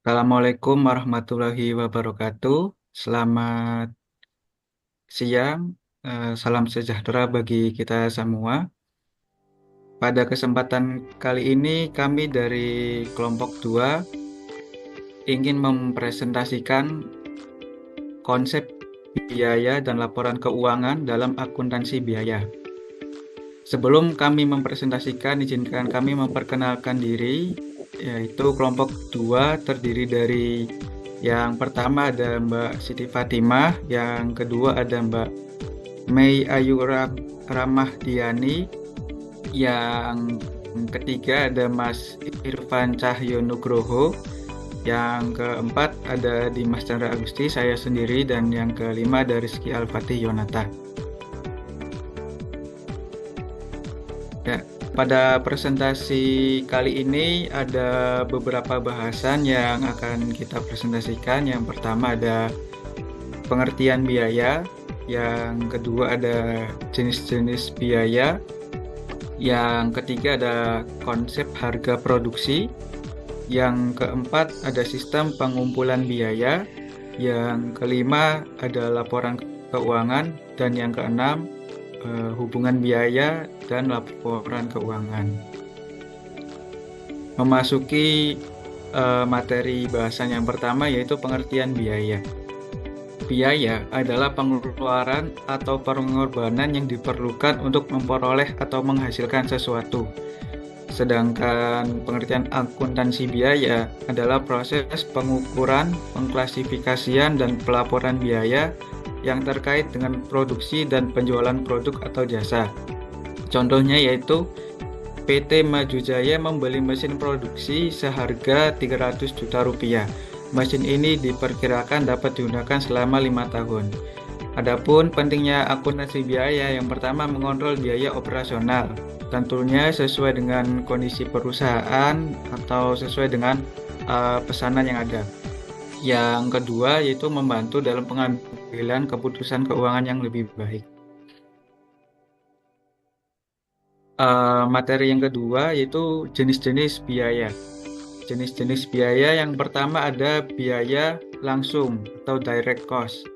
Assalamualaikum warahmatullahi wabarakatuh. Selamat siang, salam sejahtera bagi kita semua. Pada kesempatan kali ini kami dari kelompok 2 ingin mempresentasikan konsep biaya dan laporan keuangan dalam akuntansi biaya. Sebelum kami mempresentasikan, izinkan kami memperkenalkan diri, yaitu kelompok 2 terdiri dari yang pertama ada Mbak Siti Fatimah, yang kedua ada Mbak Mei Ayu Ramahdiani, yang ketiga ada Mas Irfan Cahyo Nugroho, yang keempat ada Dimas Chandra Agusti, saya sendiri, dan yang kelima ada Rizky Al-Fatih Yonata. Ya, pada presentasi kali ini ada beberapa bahasan yang akan kita presentasikan. Yang pertama ada pengertian biaya, yang kedua ada jenis-jenis biaya, yang ketiga ada konsep harga produksi, yang keempat ada sistem pengumpulan biaya, yang kelima ada laporan keuangan, dan yang keenam hubungan biaya dan laporan keuangan. Memasuki materi bahasan yang pertama, yaitu pengertian biaya. Biaya adalah pengeluaran atau pengorbanan yang diperlukan untuk memperoleh atau menghasilkan sesuatu. Sedangkan pengertian akuntansi biaya adalah proses pengukuran, pengklasifikasian, dan pelaporan biaya yang terkait dengan produksi dan penjualan produk atau jasa. Contohnya yaitu PT Maju Jaya membeli mesin produksi seharga 300 juta rupiah. Mesin ini diperkirakan dapat digunakan selama 5 tahun. Adapun pentingnya akuntansi biaya, yang pertama mengontrol biaya operasional, tentunya sesuai dengan kondisi perusahaan atau sesuai dengan pesanan yang ada. Yang kedua yaitu membantu dalam pengambilan keputusan keuangan yang lebih baik. Materi yang kedua yaitu jenis-jenis biaya. Jenis-jenis biaya yang pertama ada biaya langsung atau direct cost.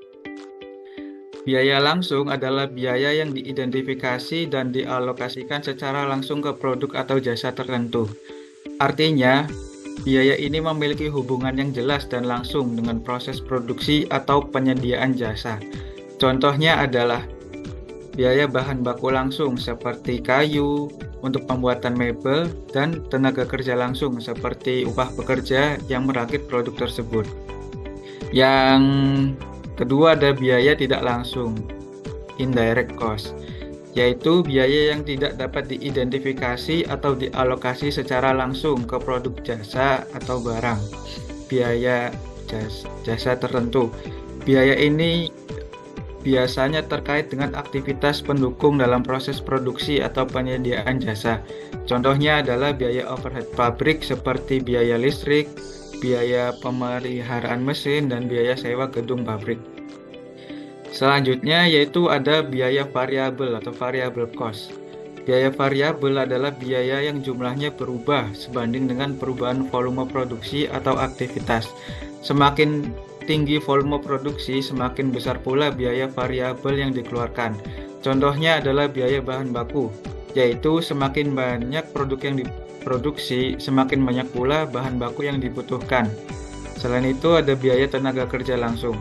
Biaya langsung adalah biaya yang diidentifikasi dan dialokasikan secara langsung ke produk atau jasa tertentu. Artinya, biaya ini memiliki hubungan yang jelas dan langsung dengan proses produksi atau penyediaan jasa. Contohnya adalah biaya bahan baku langsung seperti kayu untuk pembuatan mebel dan tenaga kerja langsung seperti upah pekerja yang merakit produk tersebut. Yang kedua ada biaya tidak langsung, indirect cost, yaitu biaya yang tidak dapat diidentifikasi atau dialokasi secara langsung ke produk jasa atau barang. Biaya jasa tertentu. Biaya ini biasanya terkait dengan aktivitas pendukung dalam proses produksi atau penyediaan jasa. Contohnya adalah biaya overhead pabrik seperti biaya listrik, biaya pemeliharaan mesin, dan biaya sewa gedung pabrik. Selanjutnya yaitu ada biaya variabel atau variable cost. Biaya variabel adalah biaya yang jumlahnya berubah sebanding dengan perubahan volume produksi atau aktivitas. Semakin tinggi volume produksi, semakin besar pula biaya variabel yang dikeluarkan. Contohnya adalah biaya bahan baku, yaitu semakin banyak produk yang diproduksi, semakin banyak pula bahan baku yang dibutuhkan. Selain itu ada biaya tenaga kerja langsung.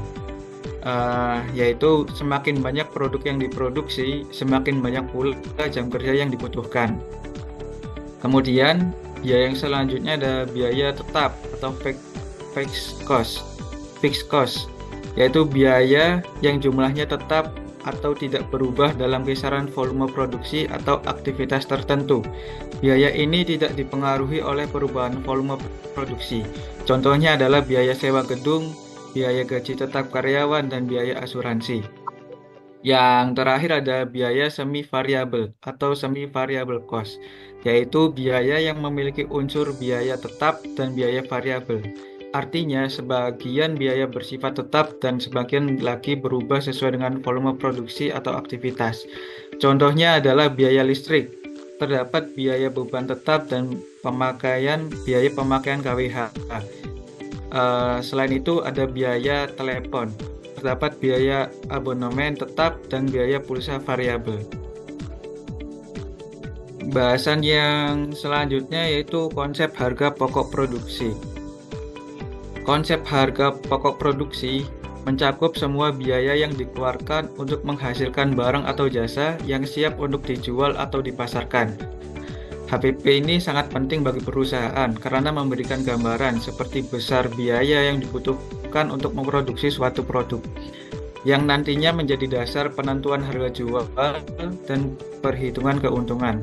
Yaitu semakin banyak produk yang diproduksi, semakin banyak pula jam kerja yang dibutuhkan. Kemudian, biaya yang selanjutnya ada biaya tetap atau fixed cost, yaitu biaya yang jumlahnya tetap atau tidak berubah dalam kisaran volume produksi atau aktivitas tertentu. Biaya ini tidak dipengaruhi oleh perubahan volume produksi. Contohnya adalah biaya sewa gedung, biaya gaji tetap karyawan, dan biaya asuransi. Yang terakhir ada biaya semi variabel atau semi variable cost, yaitu biaya yang memiliki unsur biaya tetap dan biaya variabel. Artinya, sebagian biaya bersifat tetap dan sebagian lagi berubah sesuai dengan volume produksi atau aktivitas. Contohnya adalah biaya listrik. Terdapat biaya beban tetap dan biaya pemakaian KWH. Selain itu ada biaya telepon. Terdapat biaya abonemen tetap dan biaya pulsa variabel. Bahasan yang selanjutnya yaitu konsep harga pokok produksi. Konsep harga pokok produksi mencakup semua biaya yang dikeluarkan untuk menghasilkan barang atau jasa yang siap untuk dijual atau dipasarkan. HPP ini sangat penting bagi perusahaan karena memberikan gambaran seperti besar biaya yang dibutuhkan untuk memproduksi suatu produk, yang nantinya menjadi dasar penentuan harga jual dan perhitungan keuntungan.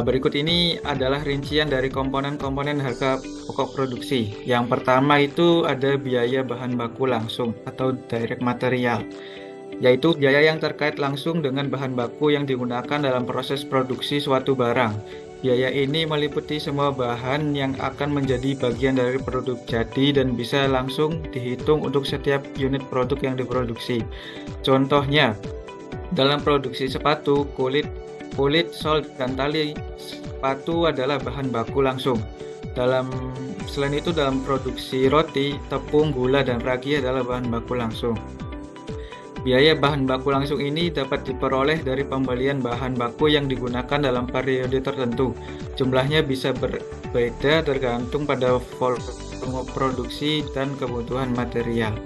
Berikut ini adalah rincian dari komponen-komponen harga pokok produksi. Yang pertama itu ada biaya bahan baku langsung atau direct material, yaitu biaya yang terkait langsung dengan bahan baku yang digunakan dalam proses produksi suatu barang. Biaya ini meliputi semua bahan yang akan menjadi bagian dari produk jadi dan bisa langsung dihitung untuk setiap unit produk yang diproduksi. Contohnya, dalam produksi sepatu, kulit, sol, dan tali sepatu adalah bahan baku langsung. Selain itu, dalam produksi roti, tepung, gula, dan ragi adalah bahan baku langsung. Biaya bahan baku langsung ini dapat diperoleh dari pembelian bahan baku yang digunakan dalam periode tertentu. Jumlahnya bisa berbeda tergantung pada volume produksi dan kebutuhan material.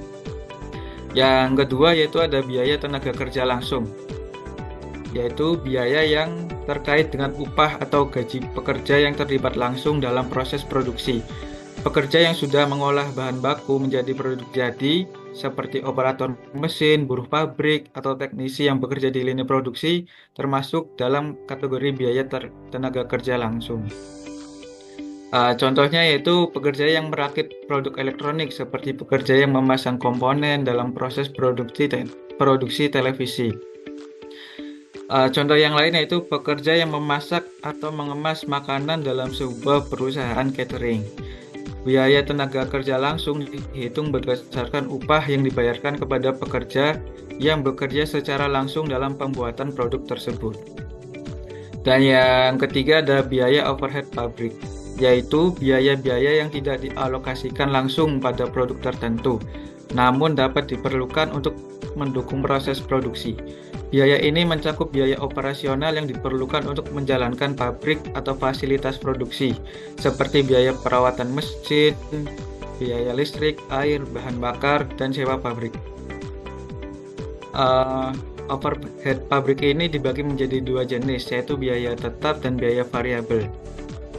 Yang kedua yaitu ada biaya tenaga kerja langsung, yaitu biaya yang terkait dengan upah atau gaji pekerja yang terlibat langsung dalam proses produksi. Pekerja yang sudah mengolah bahan baku menjadi produk jadi, seperti operator mesin, buruh pabrik, atau teknisi yang bekerja di lini produksi, termasuk dalam kategori biaya tenaga kerja langsung. Contohnya yaitu pekerja yang merakit produk elektronik, seperti pekerja yang memasang komponen dalam proses produksi televisi. Contoh yang lain yaitu pekerja yang memasak atau mengemas makanan dalam sebuah perusahaan catering. Biaya tenaga kerja langsung dihitung berdasarkan upah yang dibayarkan kepada pekerja yang bekerja secara langsung dalam pembuatan produk tersebut. Dan yang ketiga ada biaya overhead pabrik, yaitu biaya-biaya yang tidak dialokasikan langsung pada produk tertentu, namun dapat diperlukan untuk mendukung proses produksi. Biaya ini mencakup biaya operasional yang diperlukan untuk menjalankan pabrik atau fasilitas produksi, seperti biaya perawatan mesin, biaya listrik, air, bahan bakar, dan sewa pabrik. Overhead pabrik ini dibagi menjadi dua jenis, yaitu biaya tetap dan biaya variabel.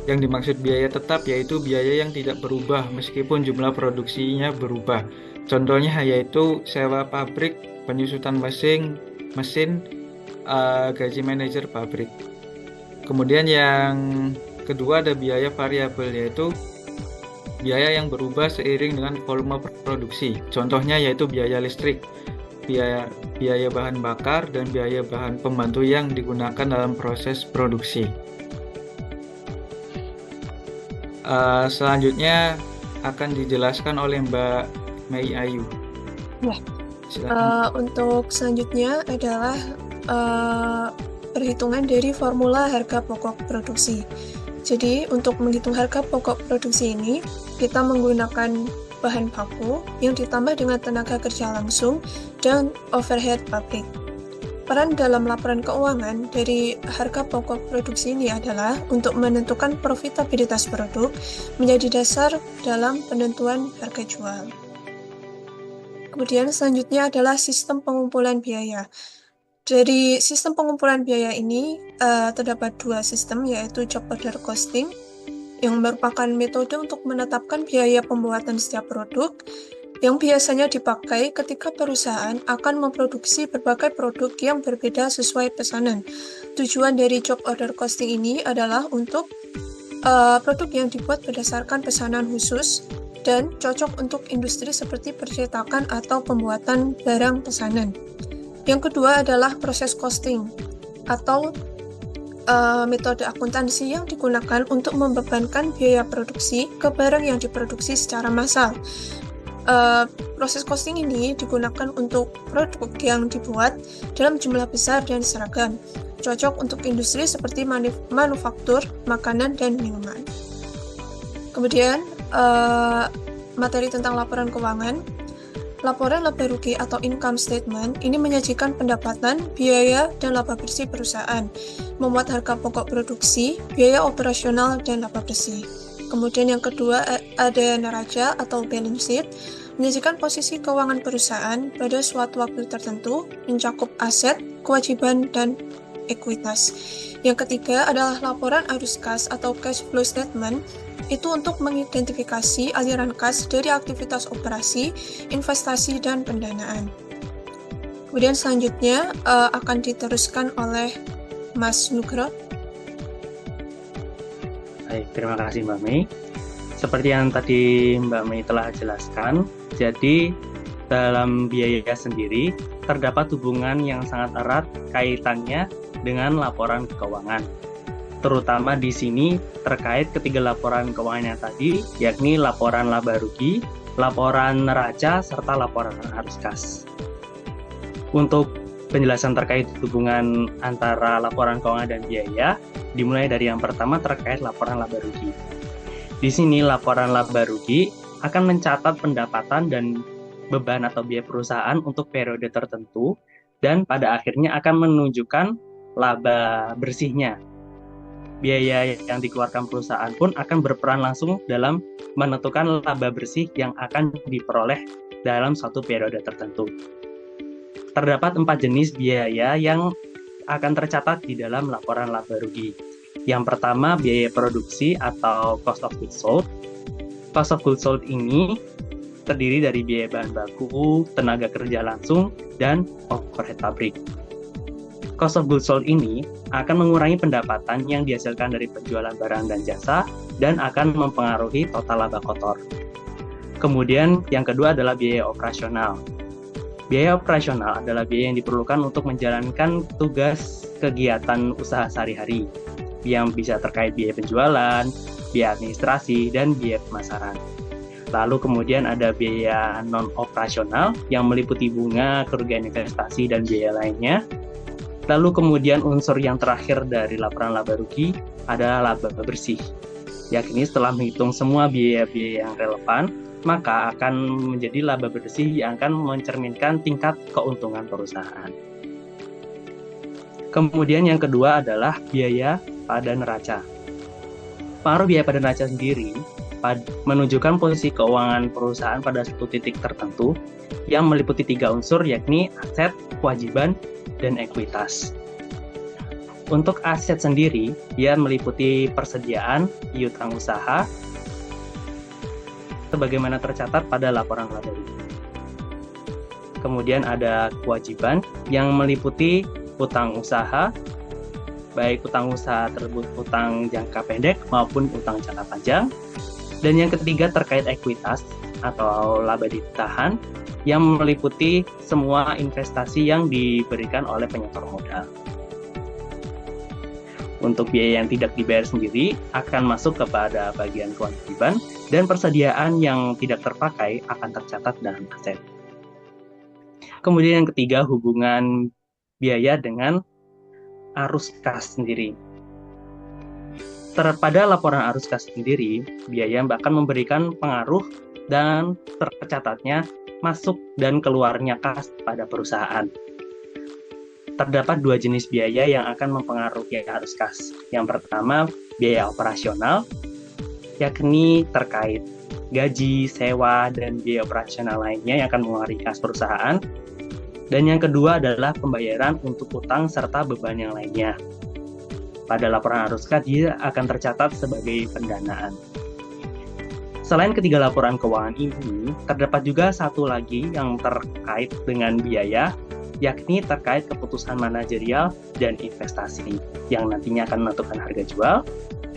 Yang dimaksud biaya tetap yaitu biaya yang tidak berubah meskipun jumlah produksinya berubah. Contohnya yaitu sewa pabrik, penyusutan mesin, gaji manajer pabrik. Kemudian yang kedua ada biaya variabel, yaitu biaya yang berubah seiring dengan volume produksi. Contohnya yaitu biaya listrik, biaya bahan bakar, dan biaya bahan pembantu yang digunakan dalam proses produksi. Selanjutnya akan dijelaskan oleh Mbak Mei Ayu. Ya. Untuk selanjutnya adalah perhitungan dari formula harga pokok produksi. Jadi untuk menghitung harga pokok produksi ini, kita menggunakan bahan baku yang ditambah dengan tenaga kerja langsung dan overhead pabrik. Peran dalam laporan keuangan dari harga pokok produksi ini adalah untuk menentukan profitabilitas produk menjadi dasar dalam penentuan harga jual. Kemudian selanjutnya adalah sistem pengumpulan biaya. Dari sistem pengumpulan biaya ini terdapat dua sistem, yaitu job order costing yang merupakan metode untuk menetapkan biaya pembuatan setiap produk yang biasanya dipakai ketika perusahaan akan memproduksi berbagai produk yang berbeda sesuai pesanan. Tujuan dari job order costing ini adalah untuk produk yang dibuat berdasarkan pesanan khusus dan cocok untuk industri seperti percetakan atau pembuatan barang pesanan. Yang kedua adalah proses costing atau metode akuntansi yang digunakan untuk membebankan biaya produksi ke barang yang diproduksi secara massal. Proses costing ini digunakan untuk produk yang dibuat dalam jumlah besar dan seragam, cocok untuk industri seperti manufaktur, makanan, dan minuman. Kemudian materi tentang laporan keuangan. Laporan laba rugi atau income statement ini menyajikan pendapatan, biaya, dan laba bersih perusahaan, memuat harga pokok produksi, biaya operasional, dan laba bersih. Kemudian yang kedua ada neraca atau balance sheet, menyajikan posisi keuangan perusahaan pada suatu waktu tertentu, mencakup aset, kewajiban, dan ekuitas. Yang ketiga adalah laporan arus kas atau cash flow statement, itu untuk mengidentifikasi aliran kas dari aktivitas operasi, investasi, dan pendanaan. Kemudian selanjutnya akan diteruskan oleh Mas Nugroho. Baik, terima kasih Mbak Mei. Seperti yang tadi Mbak Mei telah jelaskan, jadi dalam biaya sendiri terdapat hubungan yang sangat erat kaitannya dengan laporan keuangan. Terutama di sini terkait ketiga laporan keuangan yang tadi, yakni laporan laba rugi, laporan neraca, serta laporan arus kas. Untuk penjelasan terkait hubungan antara laporan keuangan dan biaya, dimulai dari yang pertama terkait laporan laba rugi. Di sini laporan laba rugi akan mencatat pendapatan dan beban atau biaya perusahaan untuk periode tertentu, dan pada akhirnya akan menunjukkan laba bersihnya. Biaya yang dikeluarkan perusahaan pun akan berperan langsung dalam menentukan laba bersih yang akan diperoleh dalam suatu periode tertentu. Terdapat 4 jenis biaya yang akan tercatat di dalam laporan laba rugi. Yang pertama, biaya produksi atau cost of goods sold. Cost of goods sold ini terdiri dari biaya bahan baku, tenaga kerja langsung, dan overhead pabrik. Cost of goods sold ini akan mengurangi pendapatan yang dihasilkan dari penjualan barang dan jasa dan akan mempengaruhi total laba kotor. Kemudian yang kedua adalah biaya operasional. Biaya operasional adalah biaya yang diperlukan untuk menjalankan tugas kegiatan usaha sehari-hari yang bisa terkait biaya penjualan, biaya administrasi, dan biaya pemasaran. Lalu kemudian ada biaya non-operasional yang meliputi bunga, kerugian investasi, dan biaya lainnya. Lalu kemudian unsur yang terakhir dari laporan laba rugi adalah laba bersih, yakni setelah menghitung semua biaya-biaya yang relevan, maka akan menjadi laba bersih yang akan mencerminkan tingkat keuntungan perusahaan. Kemudian yang kedua adalah biaya pada neraca. Pengaruh biaya pada neraca sendiri menunjukkan posisi keuangan perusahaan pada suatu titik tertentu yang meliputi 3 unsur, yakni aset, kewajiban, dan ekuitas. Untuk aset sendiri, ia meliputi persediaan, piutang usaha, sebagaimana tercatat pada laporan laba rugi. Kemudian ada kewajiban yang meliputi utang usaha, baik utang usaha tersebut utang jangka pendek maupun utang jangka panjang. Dan yang ketiga terkait ekuitas atau laba ditahan yang meliputi semua investasi yang diberikan oleh penyetor modal. Untuk biaya yang tidak dibayar sendiri akan masuk kepada bagian kewajiban dan persediaan yang tidak terpakai akan tercatat dalam aset. Kemudian yang ketiga, hubungan biaya dengan arus kas sendiri. Pada laporan arus kas sendiri, biaya akan memberikan pengaruh dan tercatatnya masuk dan keluarnya kas pada perusahaan. Terdapat 2 jenis biaya yang akan mempengaruhi arus kas. Yang pertama, biaya operasional, yakni terkait gaji, sewa, dan biaya operasional lainnya yang akan mengaruhi kas perusahaan. Dan yang kedua adalah pembayaran untuk utang serta beban yang lainnya. Pada laporan arus kas, dia akan tercatat sebagai pendanaan. Selain ketiga laporan keuangan ini, terdapat juga satu lagi yang terkait dengan biaya, yakni terkait keputusan manajerial dan investasi, yang nantinya akan menentukan harga jual,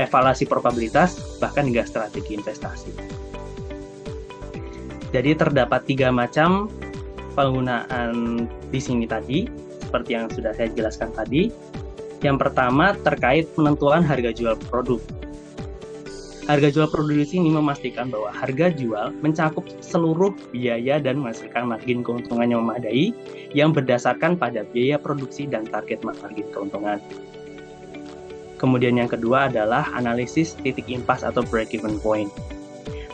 evaluasi probabilitas, bahkan hingga strategi investasi. Jadi terdapat 3 macam penggunaan di sini tadi, seperti yang sudah saya jelaskan tadi. Yang pertama terkait penentuan harga jual produk. Harga jual produk di sini memastikan bahwa harga jual mencakup seluruh biaya dan menghasilkan margin keuntungan yang memadai yang berdasarkan pada biaya produksi dan target margin keuntungan. Kemudian yang kedua adalah analisis titik impas atau break-even point.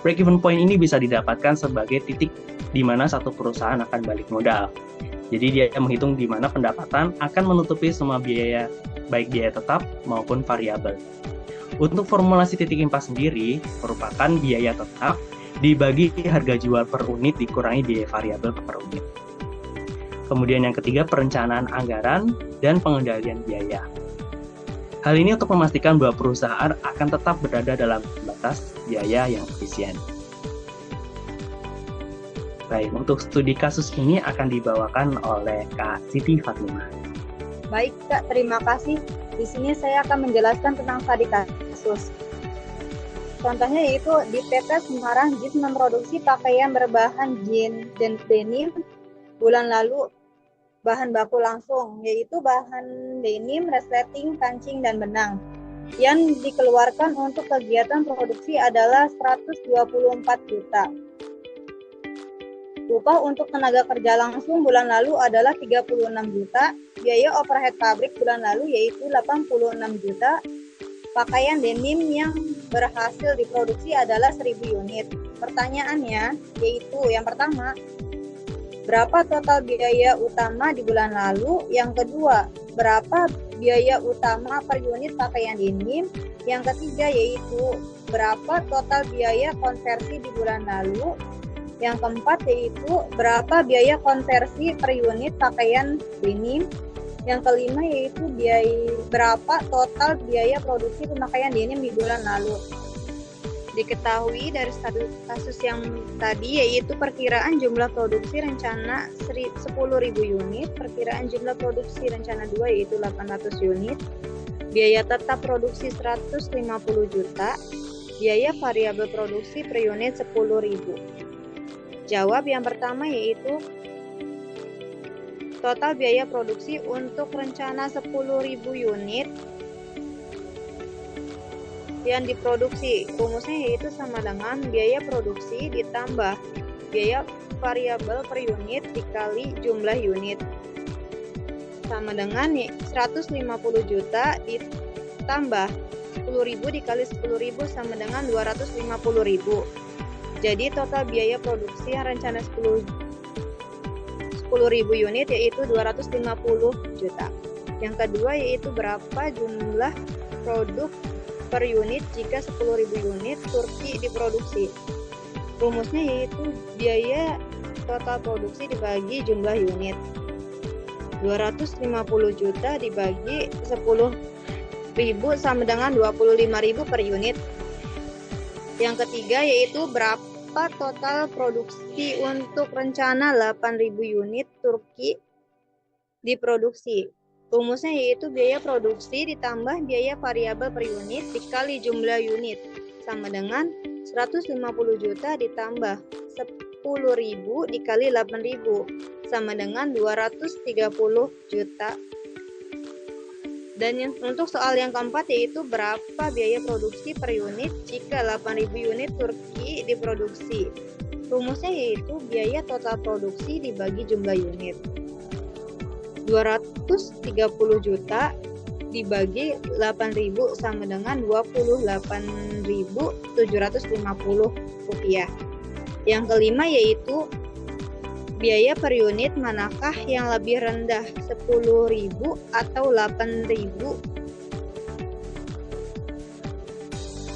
Break-even point ini bisa didapatkan sebagai titik di mana satu perusahaan akan balik modal. Jadi dia menghitung di mana pendapatan akan menutupi semua biaya, baik biaya tetap maupun variabel. Untuk formulasi titik impas sendiri merupakan biaya tetap dibagi harga jual per unit dikurangi biaya variabel per unit. Kemudian yang ketiga, perencanaan anggaran dan pengendalian biaya. Hal ini untuk memastikan bahwa perusahaan akan tetap berada dalam batas biaya yang efisien. Baik, untuk studi kasus ini akan dibawakan oleh Kak Siti Fatimah. Baik Kak, terima kasih. Di sini saya akan menjelaskan tentang studi kasus. Contohnya yaitu di PT Semarang Jeans memproduksi pakaian berbahan jeans dan denim. Bulan lalu bahan baku langsung, yaitu bahan denim, resleting, kancing, dan benang. Yang dikeluarkan untuk kegiatan produksi adalah 124 juta. Upah untuk tenaga kerja langsung bulan lalu adalah 36 juta. Biaya overhead pabrik bulan lalu yaitu 86 juta. Pakaian denim yang berhasil diproduksi adalah 1000 unit. Pertanyaannya yaitu yang pertama, berapa total biaya utama di bulan lalu? Yang kedua, berapa biaya utama per unit pakaian denim? Yang ketiga yaitu berapa total biaya konversi di bulan lalu? Yang keempat yaitu berapa biaya konversi per unit pakaian denim? Yang kelima yaitu berapa total biaya produksi pemakaian denim di bulan lalu. Diketahui dari kasus yang tadi yaitu perkiraan jumlah produksi rencana 10.000 unit, perkiraan jumlah produksi rencana 2 yaitu 800 unit, biaya tetap produksi 150 juta, biaya variabel produksi per unit 10.000. Jawab yang pertama yaitu total biaya produksi untuk rencana 10.000 unit yang diproduksi. Rumusnya yaitu sama dengan biaya produksi ditambah biaya variabel per unit dikali jumlah unit. Sama dengan 150 juta ditambah 10.000 dikali 10.000 sama dengan 250.000. Jadi total biaya produksi yang rencana 10.000 unit yaitu 250 juta. Yang kedua yaitu berapa jumlah produk per unit jika 10.000 unit Turki diproduksi. Rumusnya yaitu biaya total produksi dibagi jumlah unit. 250 juta dibagi 10.000 sama dengan 25.000 per unit. Yang ketiga yaitu berapa total produksi untuk rencana 8.000 unit Turki diproduksi. Rumusnya yaitu biaya produksi ditambah biaya variabel per unit dikali jumlah unit sama dengan 150 juta ditambah 10.000 dikali 8.000 sama dengan 230 juta. Dan untuk soal yang keempat yaitu berapa biaya produksi per unit jika 8.000 unit Turki diproduksi. Rumusnya yaitu biaya total produksi dibagi jumlah unit. 230 juta dibagi 8.000 sama dengan 28.750 rupiah. Yang kelima yaitu biaya per unit manakah yang lebih rendah, 10.000 atau 8.000?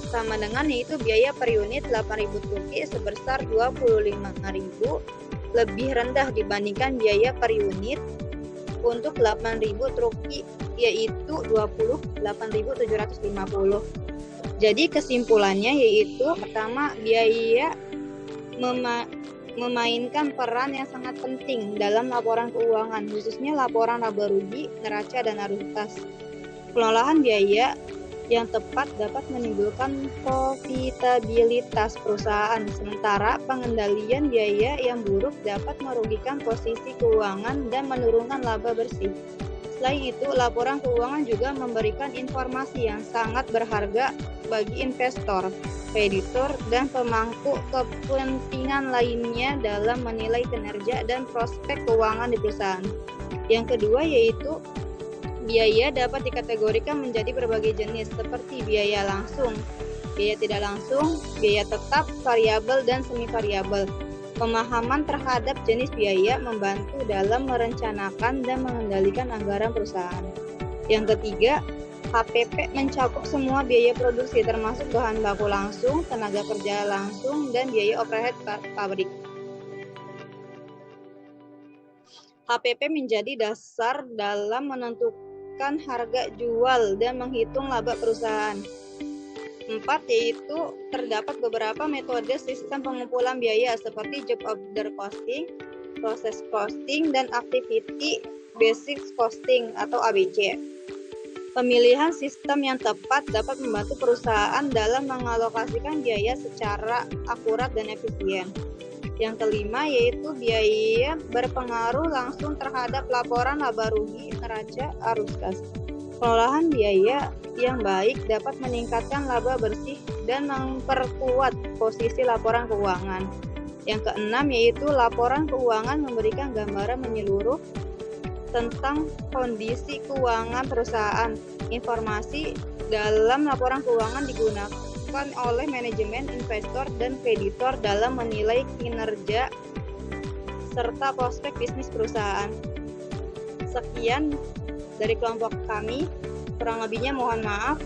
Sama dengan yaitu biaya per unit 8.000 Turki sebesar 25.000 lebih rendah dibandingkan biaya per unit untuk 8.000 Turki yaitu 28.750. Jadi kesimpulannya yaitu pertama, biaya memainkan peran yang sangat penting dalam laporan keuangan, khususnya laporan laba rugi, neraca, dan arus kas. Pengelolaan biaya yang tepat dapat menimbulkan profitabilitas perusahaan, sementara pengendalian biaya yang buruk dapat merugikan posisi keuangan dan menurunkan laba bersih. Selain itu, laporan keuangan juga memberikan informasi yang sangat berharga bagi investor, kreditor, dan pemangku kepentingan lainnya dalam menilai kinerja dan prospek keuangan di perusahaan. Yang kedua yaitu biaya dapat dikategorikan menjadi berbagai jenis seperti biaya langsung, biaya tidak langsung, biaya tetap, variabel, dan semi variabel. Pemahaman terhadap jenis biaya membantu dalam merencanakan dan mengendalikan anggaran perusahaan. Yang ketiga, HPP mencakup semua biaya produksi termasuk bahan baku langsung, tenaga kerja langsung, dan biaya overhead pabrik. HPP menjadi dasar dalam menentukan harga jual dan menghitung laba perusahaan. 4, yaitu terdapat beberapa metode sistem pengumpulan biaya seperti job order costing, process costing, dan activity basic costing atau ABC. Pemilihan sistem yang tepat dapat membantu perusahaan dalam mengalokasikan biaya secara akurat dan efisien. Yang kelima, yaitu biaya berpengaruh langsung terhadap laporan laba rugi neraca arus kas. Pengolahan biaya yang baik dapat meningkatkan laba bersih dan memperkuat posisi laporan keuangan. Yang keenam, yaitu laporan keuangan memberikan gambaran menyeluruh tentang kondisi keuangan perusahaan. Informasi dalam laporan keuangan digunakan oleh manajemen, investor, dan kreditor dalam menilai kinerja serta prospek bisnis perusahaan. Sekian dari kelompok kami, kurang lebihnya mohon maaf.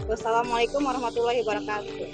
Wassalamualaikum warahmatullahi wabarakatuh.